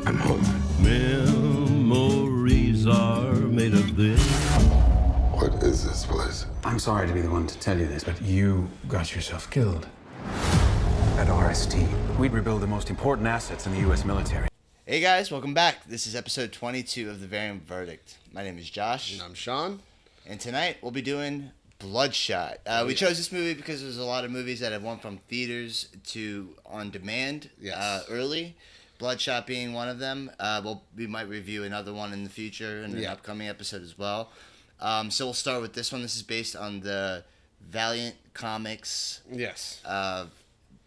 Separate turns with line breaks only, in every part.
I'm home.
Memories are made of this.
What is this place?
I'm sorry to be the one to tell you this, but you got yourself killed. At RST, we rebuild the most important assets in the U.S. military.
Hey guys, welcome back. This is episode 22 of The Valiant Verdict. My name is Josh.
And I'm Shawn.
And tonight we'll be doing Bloodshot. We chose this movie because there's a lot of movies that have went from theaters to on demand early. Bloodshot being one of them. We might review another one in the future in an upcoming episode as well. So we'll start with this one. This is based on the Valiant Comics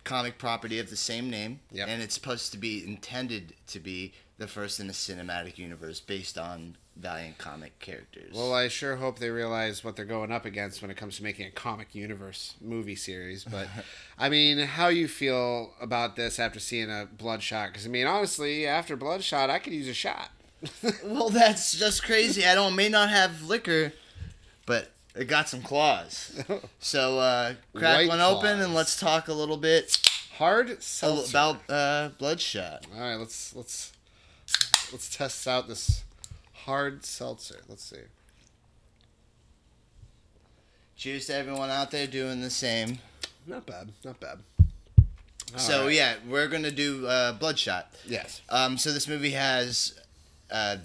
comic property of the same name.
Yep.
And it's supposed to be intended to be the first in a cinematic universe based on Valiant Comic characters.
Well, I sure hope they realize what they're going up against when it comes to making a comic universe movie series. But, I mean, how you feel about this after seeing a Bloodshot? Because, I mean, honestly, after Bloodshot, I could use a shot.
Well, that's just crazy. May not have liquor, but it got some claws. So, crack
White
one
claws.
open and let's talk a little bit
Hard seltzer.
about Bloodshot.
All right, let's test out this hard seltzer. Let's see.
Cheers to everyone out there doing the same.
Not bad. Not bad.
So,
right.
yeah, we're going to do Bloodshot.
Yes.
So this movie has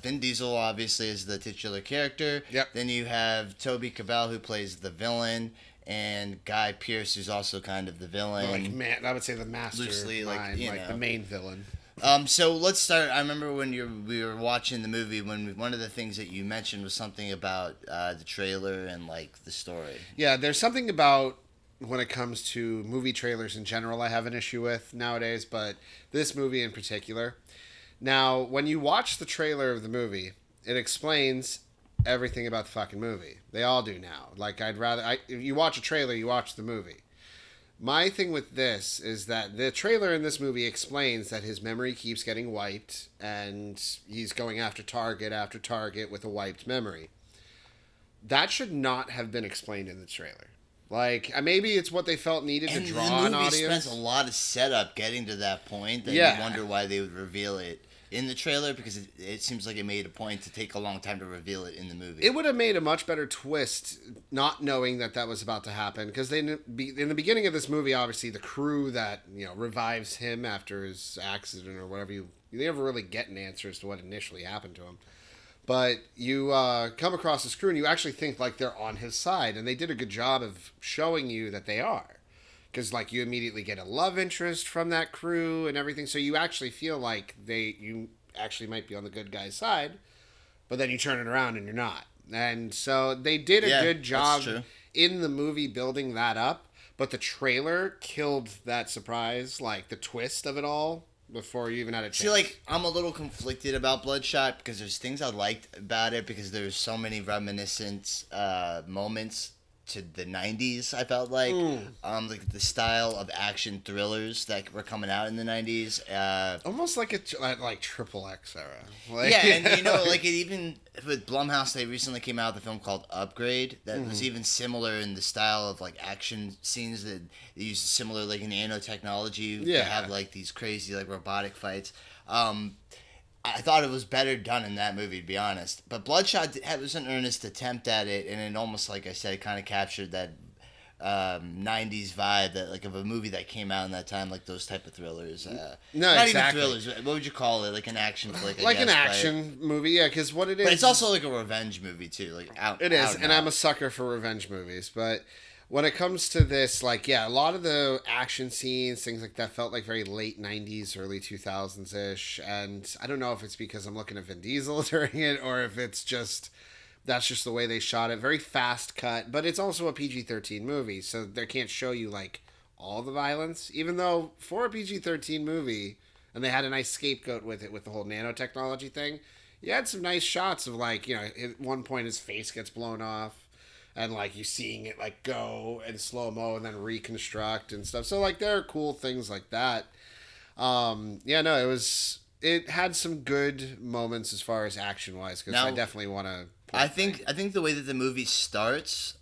Vin Diesel, obviously, as the titular character.
Yep.
Then you have Toby Kebbell, who plays the villain, and Guy Pearce, who's also kind of the villain.
I would say the master
Loosely,
mind, the main villain.
So let's start. I remember when we were watching the movie, one of the things that you mentioned was something about the trailer and like the story.
Yeah, there's something about when it comes to movie trailers in general I have an issue with nowadays, but this movie in particular. Now, when you watch the trailer of the movie, it explains everything about the fucking movie. They all do now. Like, if you watch a trailer, you watch the movie. My thing with this is that the trailer in this movie explains that his memory keeps getting wiped, and he's going after target with a wiped memory. That should not have been explained in the trailer. Like, maybe it's what they felt needed to draw an audience.
The movie spends a lot of setup getting to that point that you wonder why they would reveal it in the trailer, because it seems like it made a point to take a long time to reveal it in the movie.
It would have made a much better twist not knowing that was about to happen, because in the beginning of this movie, obviously, the crew that revives him after his accident or whatever, you never really get an answer as to what initially happened to him. But you come across this crew and you actually think like they're on his side, and they did a good job of showing you that they are. Because, like, you immediately get a love interest from that crew and everything. So you actually feel like you actually might be on the good guy's side. But then you turn it around and you're not. And so they did a good job in the movie building that up. But the trailer killed that surprise, like, the twist of it all, before you even had a chance.
See, like, I'm a little conflicted about Bloodshot because there's things I liked about it because there's so many reminiscent moments to the 90s, I felt like. Like the style of action thrillers that were coming out in the 90s.
Almost like like Triple X era.
Like, yeah, and like it even with Blumhouse, they recently came out with a film called Upgrade that was even similar in the style of like action scenes that they used similar like in nanotechnology to have like these crazy like robotic fights. I thought it was better done in that movie, to be honest. But Bloodshot was an earnest attempt at it, and it almost, like I said, kind of captured that 90s vibe that like of a movie that came out in that time, like those type of thrillers. Not even thrillers. What would you call it? Like an action flick,
like an action movie, yeah. Because what it is,
but it's also like a revenge movie too. Like
it is, and I'm a sucker for revenge movies, but. When it comes to this, like, yeah, a lot of the action scenes, things like that felt like very late 90s, early 2000s-ish. And I don't know if it's because I'm looking at Vin Diesel during it or if it's just, that's just the way they shot it. Very fast cut, but it's also a PG-13 movie, so they can't show you, like, all the violence. Even though for a PG-13 movie, and they had a nice scapegoat with it, with the whole nanotechnology thing, you had some nice shots of, like, at one point his face gets blown off. And, like, you seeing it, like, go in slow-mo and then reconstruct and stuff. So, like, there are cool things like that. It had some good moments as far as action-wise, because I definitely want to...
I think the way that the movie starts,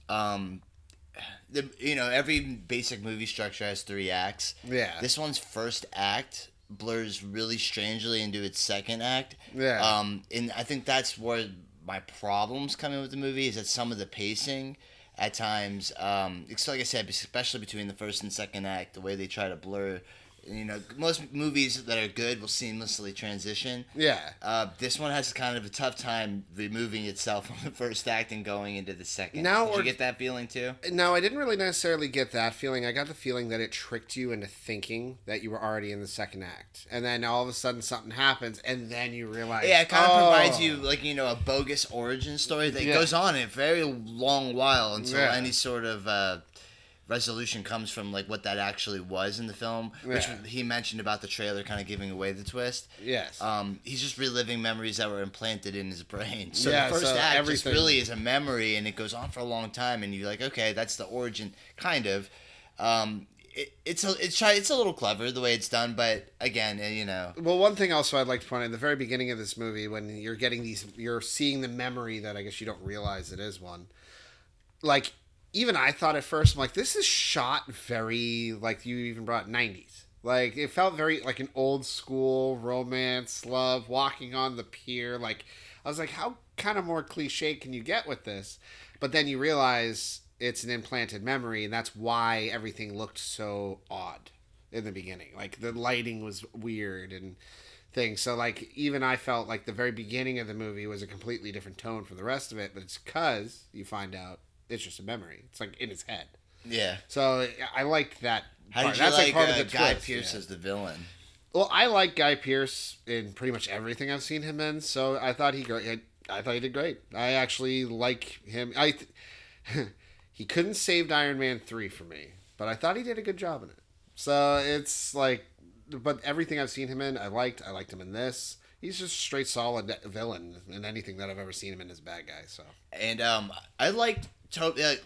every basic movie structure has 3 acts.
Yeah.
This one's first act blurs really strangely into its second act.
Yeah.
And I think that's where my problems come in with the movie, is that some of the pacing at times, it's like I said, especially between the first and second act, the way they try to blur. You know, most movies that are good will seamlessly transition.
Yeah.
This one has kind of a tough time removing itself from the first act and going into the second.
Now
Did you get that feeling too?
No, I didn't really necessarily get that feeling. I got the feeling that it tricked you into thinking that you were already in the second act. And then all of a sudden something happens, and then you realize...
Yeah, it kind of provides you, like, you know, a bogus origin story that goes on a very long while until any sort of... resolution comes from like what that actually was in the film, which he mentioned about the trailer kind of giving away the twist.
Yes.
He's just reliving memories that were implanted in his brain. So
Yeah,
the first
so
act just
everything-
really is a memory, and it goes on for a long time, and you're like, okay, that's the origin, kind of. It's a little clever the way it's done, but again, you know.
Well, one thing also I'd like to point out, in the very beginning of this movie, when you're seeing the memory that I guess you don't realize it is one. Like, even I thought at first, I'm like, this is shot very, like you even brought 90s. Like, it felt very like an old school romance, love, walking on the pier. Like, I was like, how kind of more cliche can you get with this? But then you realize it's an implanted memory, and that's why everything looked so odd in the beginning. Like, the lighting was weird and things. So, like, even I felt like the very beginning of the movie was a completely different tone from the rest of it, but it's because you find out it's just a memory. It's like in his head.
Yeah.
So I liked that.
How
part.
did you
That's
like
part of the
Guy
twist,
Pearce as the villain?
Well, I like Guy Pearce in pretty much everything I've seen him in. So I thought he did great. I actually like him. He couldn't save Iron Man 3 for me, but I thought he did a good job in it. So it's like, but everything I've seen him in, I liked. I liked him in this. He's just a straight solid villain in anything that I've ever seen him in as bad guy. So.
And I liked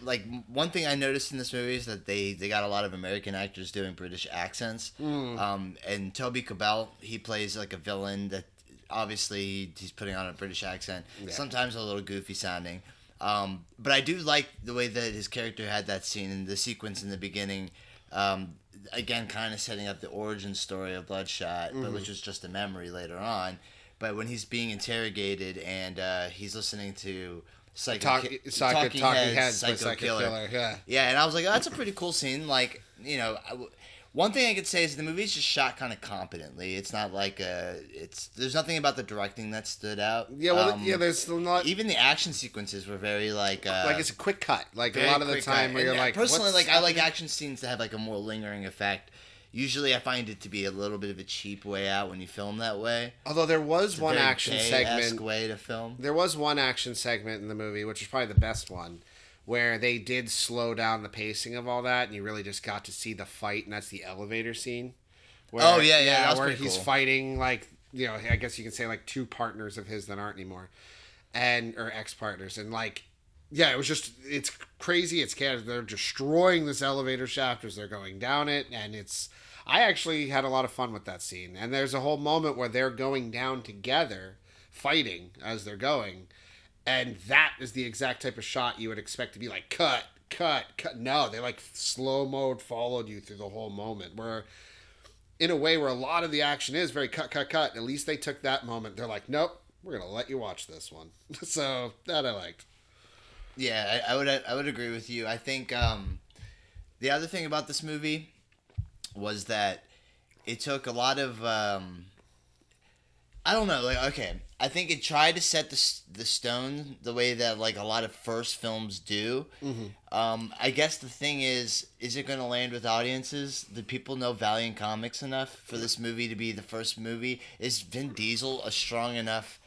like one thing I noticed in this movie is that they got a lot of American actors doing British accents. And Toby Cabell, he plays like a villain that obviously he's putting on a British accent. Yeah. Sometimes a little goofy sounding. But I do like the way that his character had that scene and the sequence in the beginning. Again, kind of setting up the origin story of Bloodshot, but which was just a memory later on. But when he's being interrogated and he's listening to Talking Heads, Psycho Killer. Yeah, and I was like, oh, that's a pretty cool scene. Like, you know, one thing I could say is the movie's just shot kind of competently. It's not like there's nothing about the directing that stood out.
Yeah, well, there's not
even the action sequences were very like
it's a quick cut. Like a lot of the time where you're like,
personally, like I like action scenes that have like a more lingering effect. Usually, I find it to be a little bit of a cheap way out when you film that way.
Although there was one action segment
way to film.
There was one action segment in the movie, which is probably the best one, where they did slow down the pacing of all that, and you really just got to see the fight, and that's the elevator scene. Where,
that was
where
pretty
he's
cool.
Fighting like, you know, I guess you can say like two partners of his that aren't anymore, or ex-partners, and like, yeah, it's crazy. It's chaos. They're destroying this elevator shaft as they're going down it, and I actually had a lot of fun with that scene. And there's a whole moment where they're going down together, fighting as they're going, and that is the exact type of shot you would expect to be like, cut. No, they like slow-mo followed you through the whole moment, where in a way where a lot of the action is very cut. At least they took that moment. They're like, nope, we're going to let you watch this one. So that I liked.
Yeah, I would agree with you. I think the other thing about this movie was that it took a lot of I don't know, like, okay, I think it tried to set the stone the way that like a lot of first films do. I guess the thing is it going to land with audiences? Do people know Valiant Comics enough for this movie to be the first movie? Is Vin Diesel a strong enough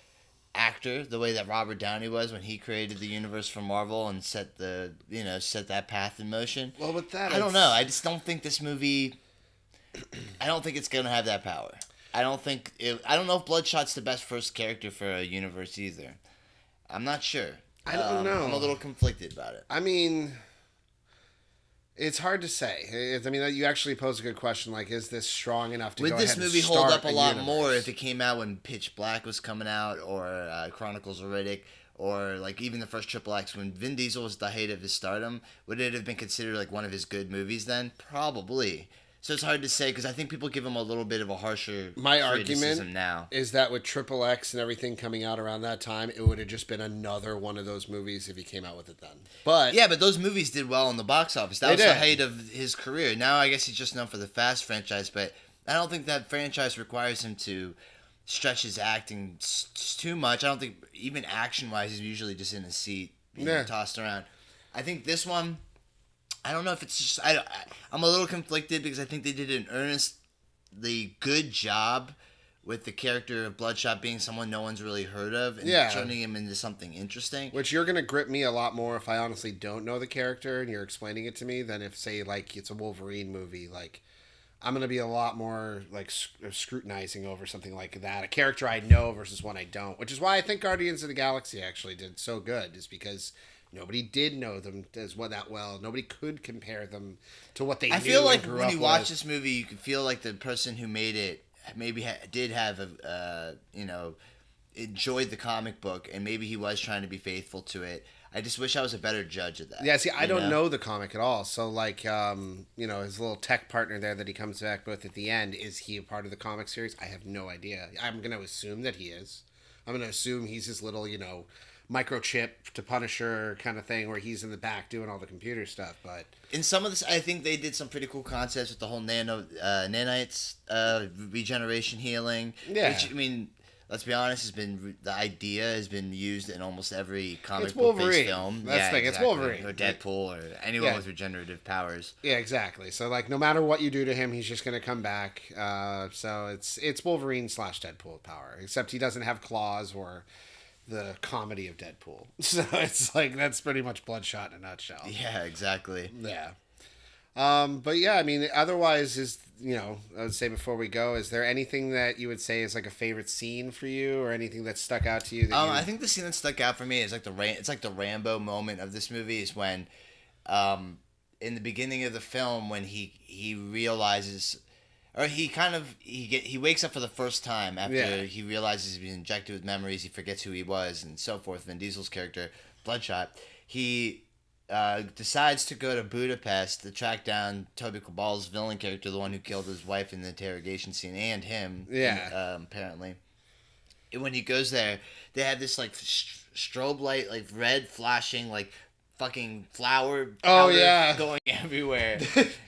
actor the way that Robert Downey was when he created the universe for Marvel and set that path in motion?
Well, with that,
I don't know. I just don't think this movie. I don't think it's gonna have that power. I don't know if Bloodshot's the best first character for a universe either. I'm not sure.
I don't know.
I'm a little conflicted about it.
I mean, it's hard to say. I mean, you actually pose a good question. Like, is this strong enough to
Would
go
this
ahead and
movie hold
start
up a lot
universe?
more if it came out when Pitch Black was coming out, or Chronicles of Riddick, or like even the first Triple X when Vin Diesel was at the height of his stardom? Would it have been considered like one of his good movies then? Probably. So it's hard to say because I think people give him a little bit of a harsher
My
criticism
argument
now.
is that with Triple X and everything coming out around that time, it would have just been another one of those movies if he came out with it then. But
Yeah, but those movies did well in the box office. That
They
was the
did.
height of his career. Now I guess he's just known for the Fast franchise, but I don't think that franchise requires him to stretch his acting too much. I don't think even action-wise, he's usually just in a seat, tossed around. I think this one, I don't know if it's just I'm a little conflicted because I think they did an earnestly good job with the character of Bloodshot being someone no one's really heard of and turning him into something interesting.
which you're gonna grip me a lot more if I honestly don't know the character and you're explaining it to me than if, say, like it's a Wolverine movie. Like, I'm gonna be a lot more like scrutinizing over something like that, a character I know versus one I don't. Which is why I think Guardians of the Galaxy actually did so good, is because nobody did know them that well. Nobody could compare them to what they knew.
I feel like
and grew
when
up
you watch
with.
this movie, you can feel like the person who made it maybe did have enjoyed the comic book, and maybe he was trying to be faithful to it. I just wish I was a better judge of that.
Yeah, see, I don't know the comic at all. So, like, his little tech partner there that he comes back with at the end, is he a part of the comic series? I have no idea. I'm going to assume that he is. I'm going to assume he's his little, microchip to Punisher kind of thing where he's in the back doing all the computer stuff. But
In some of this, I think they did some pretty cool concepts with the whole nanites, regeneration healing.
Yeah.
Which, I mean, let's be honest, the idea has been used in almost every comic
It's
book-based
Wolverine.
film.
That's the thing, it's Wolverine.
Or Deadpool, or anyone with regenerative powers.
yeah, exactly. So, like, no matter what you do to him, he's just going to come back. So it's Wolverine / Deadpool power, except he doesn't have claws or the comedy of Deadpool. So it's like, that's pretty much Bloodshot in a nutshell.
Yeah, exactly.
Yeah. But yeah, I mean, otherwise I would say before we go, is there anything that you would say is like a favorite scene for you, or anything that stuck out to you?
I think the scene that stuck out for me is like it's like the Rambo moment of this movie is when, in the beginning of the film, when he realizes, or he wakes up for the first time after he realizes he's been injected with memories, he forgets who he was and so forth. Vin Diesel's character, Bloodshot, he decides to go to Budapest to track down Toby Cabal's villain character, the one who killed his wife in the interrogation scene, and him.
Yeah.
Apparently. And when he goes there, they have this like strobe light, like red flashing, like fucking flower powder going everywhere.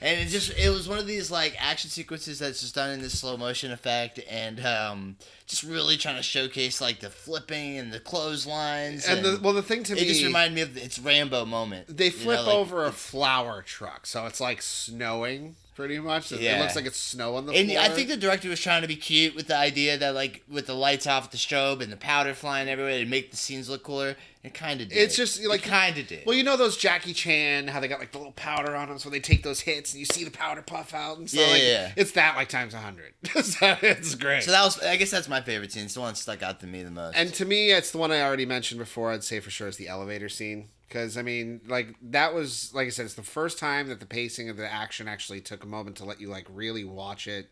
And it was one of these like action sequences that's just done in this slow motion effect, and just really trying to showcase like the flipping and the clotheslines.
And the thing to me,
it just reminded me of its Rambo moment.
They flip over a flower truck, so it's like snowing pretty much.
Yeah.
It looks like it's snow on the
And
floor.
I think the director was trying to be cute with the idea that, like, with the lights off, the strobe, and the powder flying everywhere, to make the scenes look cooler. It kind of did.
It's just like,
it kind of did.
Well, you know those Jackie Chan, how they got like the little powder on them, so they take those hits and you see the powder puff out and stuff.
Yeah.
It's that like times 100. So it's great.
So I guess that's my favorite scene. It's the one that stuck out to me the most.
And to me, it's the one I already mentioned before. I'd say for sure is the elevator scene. Because, I mean, like, that was, like I said, it's the first time that the pacing of the action actually took a moment to let you, like, really watch it.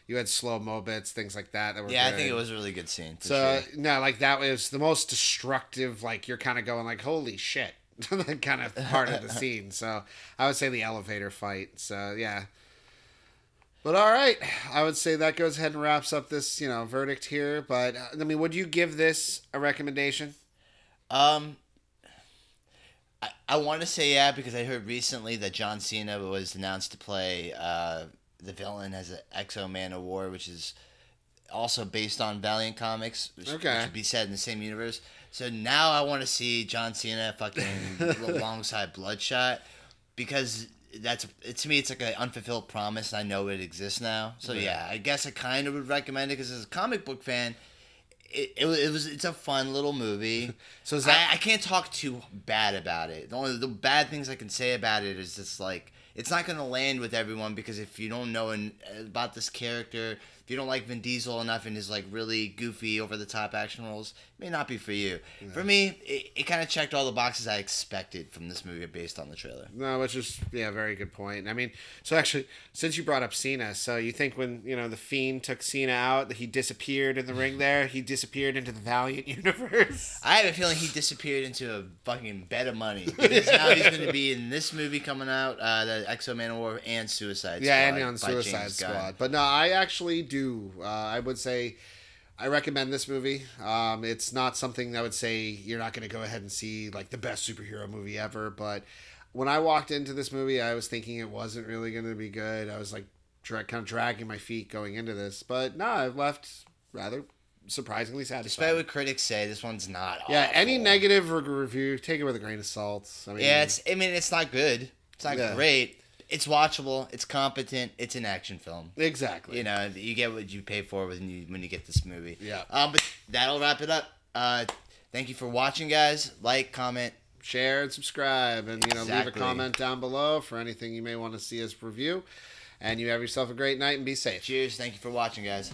You had slow-mo bits, things like that were
yeah,
good.
I think it was a really good scene.
So,
sure.
no, like, that was the most destructive, like, you're kind of going, like, holy shit, that kind of part of the scene. So, I would say the elevator fight. So, yeah. But, all right. I would say that goes ahead and wraps up this, verdict here. But, I mean, would you give this a recommendation?
I want to say yeah, because I heard recently that John Cena was announced to play the villain as an Exo Man of War, which is also based on Valiant Comics, which would be set in the same universe. So now I want to see John Cena fucking alongside Bloodshot, because to me it's like an unfulfilled promise. I know it exists now. So yeah, I guess I kind of would recommend it, because as a comic book fan, it's a fun little movie. So I can't talk too bad about it. The bad things I can say about it is just like, it's not going to land with everyone, because if you don't know about this character, if If you don't like Vin Diesel enough in his like really goofy, over the top action roles, it may not be for you. Yeah. For me, it kind of checked all the boxes I expected from this movie based on the trailer.
No, which is very good point. I mean, so actually, since you brought up Cena, so you think when the Fiend took Cena out, that he disappeared in the ring there? He disappeared into the Valiant universe.
I have a feeling he disappeared into a fucking bed of money because now he's going to be in this movie coming out, the X-O Manowar and Suicide Squad.
Yeah, and on Suicide Squad. But no, I actually do. I would say I recommend this movie. It's not something I would say you're not going to go ahead and see like the best superhero movie ever. But when I walked into this movie, I was thinking it wasn't really going to be good. I was like kind of dragging my feet going into this. But no, I left rather surprisingly satisfied.
Despite what critics say, this one's not awful.
Yeah, any negative review, take it with a grain of salt. I mean,
yeah, it's not good. It's not great. It's watchable. It's competent. It's an action film.
Exactly.
You get what you pay for when you get this movie.
Yeah.
But that'll wrap it up. Thank you for watching, guys. Like, comment,
share, and subscribe, and leave a comment down below for anything you may want to see us review. And you have yourself a great night and be safe.
Cheers. Thank you for watching, guys.